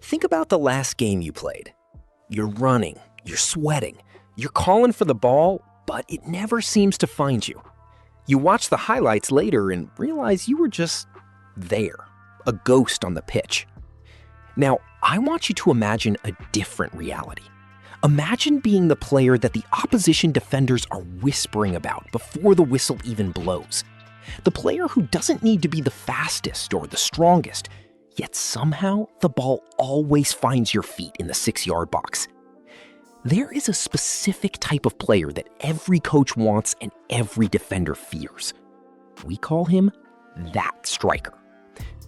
Think about the last game you played. You're running, you're sweating, you're calling for the ball, but it never seems to find you. You watch the highlights later and realize you were just there, a ghost on the pitch. Now, I want you to imagine a different reality. Imagine being the player that the opposition defenders are whispering about before the whistle even blows. The player who doesn't need to be the fastest or the strongest, yet somehow the ball always finds your feet in the 6-yard box. There is a specific type of player that every coach wants and every defender fears. We call him that striker.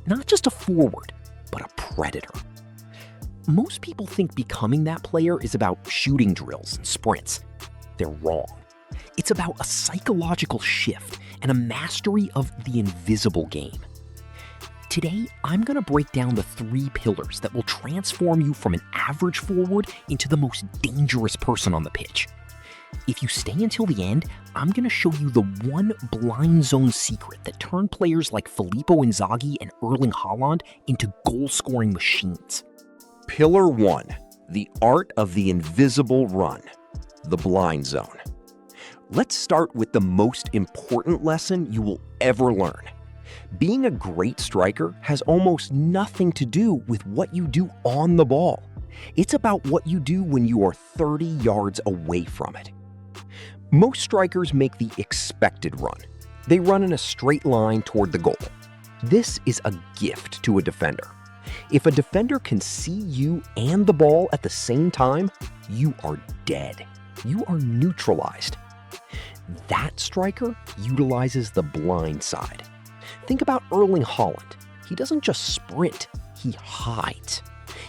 Not just a forward, but a predator. Most people think becoming that player is about shooting drills and sprints. They're wrong. It's about a psychological shift and a mastery of the invisible game. Today, I'm going to break down the 3 pillars that will transform you from an average forward into the most dangerous person on the pitch. If you stay until the end, I'm going to show you the one blind zone secret that turned players like Filippo Inzaghi and Erling Haaland into goal-scoring machines. Pillar 1, the art of the invisible run, the blind zone. Let's start with the most important lesson you will ever learn. Being a great striker has almost nothing to do with what you do on the ball. It's about what you do when you are 30 yards away from it. Most strikers make the expected run. They run in a straight line toward the goal. This is a gift to a defender. If a defender can see you and the ball at the same time, you are dead. You are neutralized. That striker utilizes the blind side. Think about Erling Haaland. He doesn't just sprint, he hides.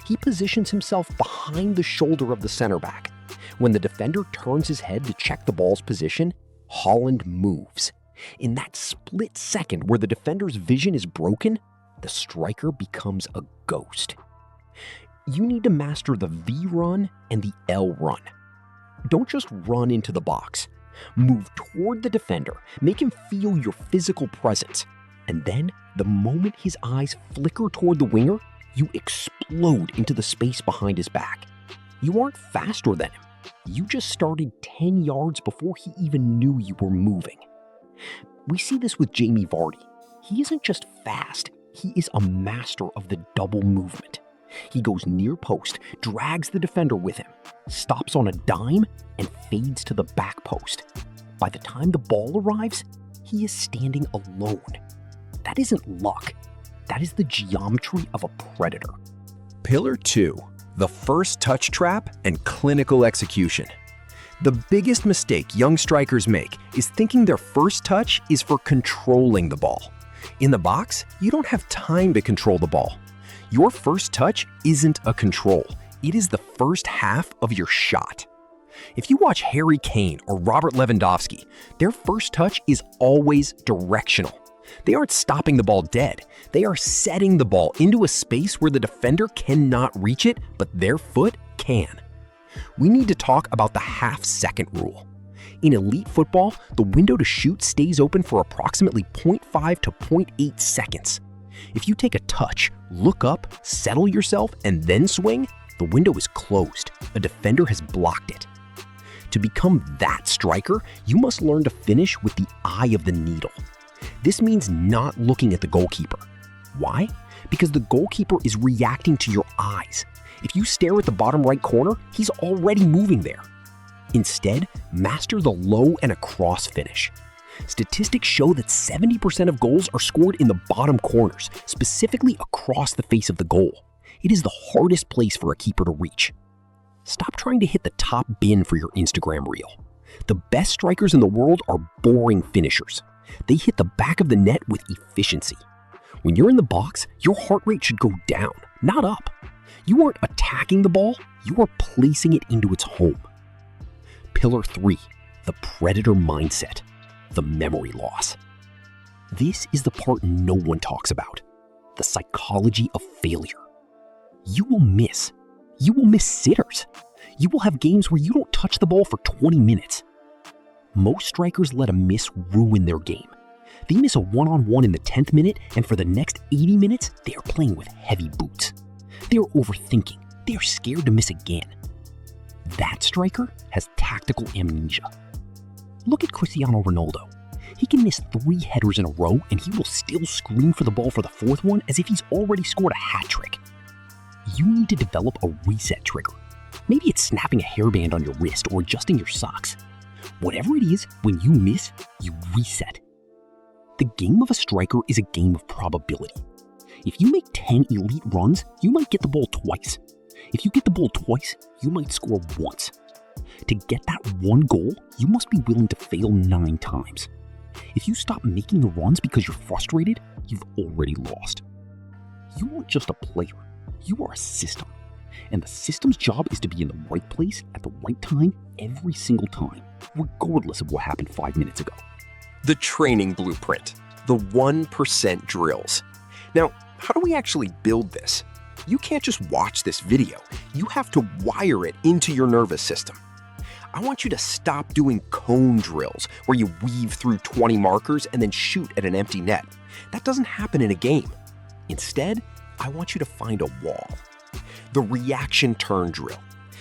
He positions himself behind the shoulder of the center back. When the defender turns his head to check the ball's position, Haaland moves. In that split second where the defender's vision is broken, the striker becomes a ghost. You need to master the V run and the L run. Don't just run into the box. Move toward the defender, make him feel your physical presence. And then, the moment his eyes flicker toward the winger, you explode into the space behind his back. You aren't faster than him. You just started 10 yards before he even knew you were moving. We see this with Jamie Vardy. He isn't just fast, he is a master of the double movement. He goes near post, drags the defender with him, stops on a dime, and fades to the back post. By the time the ball arrives, he is standing alone. That isn't luck. That is the geometry of a predator. Pillar 2, the first touch trap and clinical execution. The biggest mistake young strikers make is thinking their first touch is for controlling the ball. In the box, you don't have time to control the ball. Your first touch isn't a control. It is the first half of your shot. If you watch Harry Kane or Robert Lewandowski, their first touch is always directional. They aren't stopping the ball dead. They are setting the ball into a space where the defender cannot reach it, but their foot can. We need to talk about the half-second rule. In elite football, the window to shoot stays open for approximately 0.5 to 0.8 seconds. If you take a touch, look up, settle yourself, and then swing, the window is closed. A defender has blocked it. To become that striker, you must learn to finish with the eye of the needle. This means not looking at the goalkeeper. Why? Because the goalkeeper is reacting to your eyes. If you stare at the bottom right corner, he's already moving there. Instead, master the low and across finish. Statistics show that 70% of goals are scored in the bottom corners, specifically across the face of the goal. It is the hardest place for a keeper to reach. Stop trying to hit the top bin for your Instagram reel. The best strikers in the world are boring finishers. They hit the back of the net with efficiency. When you're in the box, your heart rate should go down, not up. You aren't attacking the ball, you are placing it into its home. Pillar 3, the predator mindset, the memory loss. This is the part no one talks about, the psychology of failure. You will miss. You will miss sitters. You will have games where you don't touch the ball for 20 minutes. Most strikers let a miss ruin their game. They miss a one-on-one in the 10th minute, and for the next 80 minutes, they are playing with heavy boots. They're overthinking. They're scared to miss again. That striker has tactical amnesia. Look at Cristiano Ronaldo. He can miss 3 headers in a row and he will still scream for the ball for the 4th one as if he's already scored a hat trick. You need to develop a reset trigger. Maybe it's snapping a hairband on your wrist or adjusting your socks. Whatever it is, when you miss, you reset. The game of a striker is a game of probability. If you make 10 elite runs, you might get the ball twice. If you get the ball twice, you might score once. To get that one goal, you must be willing to fail 9 times. If you stop making the runs because you're frustrated, you've already lost. You aren't just a player, you are a system. And the system's job is to be in the right place at the right time every single time, regardless of what happened 5 minutes ago. The training blueprint, the 1% drills. Now, how do we actually build this? You can't just watch this video. You have to wire it into your nervous system. I want you to stop doing cone drills where you weave through 20 markers and then shoot at an empty net. That doesn't happen in a game. Instead, I want you to find a wall. The reaction turn drill.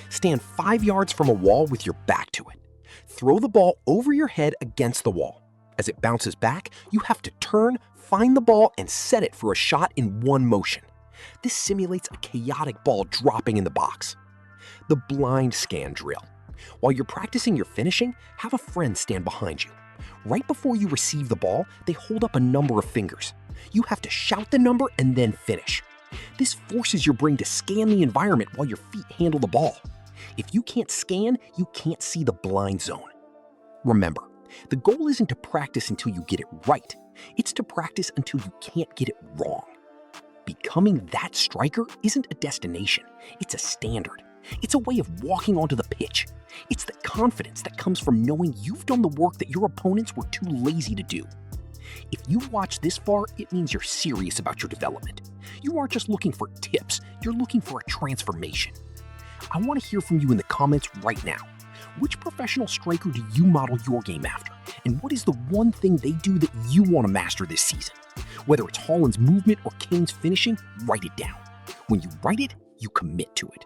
Stand 5 yards from a wall with your back to it. Throw the ball over your head against the wall. As it bounces back, you have to turn, find the ball, and set it for a shot in one motion. This simulates a chaotic ball dropping in the box. The blind scan drill. While you're practicing your finishing, have a friend stand behind you. Right before you receive the ball, they hold up a number of fingers. You have to shout the number and then finish. This forces your brain to scan the environment while your feet handle the ball. If you can't scan, you can't see the blind zone. Remember, the goal isn't to practice until you get it right. It's to practice until you can't get it wrong. Becoming that striker isn't a destination, it's a standard. It's a way of walking onto the pitch. It's the confidence that comes from knowing you've done the work that your opponents were too lazy to do. If you watch this far, it means you're serious about your development. You aren't just looking for tips, you're looking for a transformation. I want to hear from you in the comments right now. Which professional striker do you model your game after? And what is the one thing they do that you want to master this season? Whether it's Haaland's movement or Kane's finishing, write it down. When you write it, you commit to it.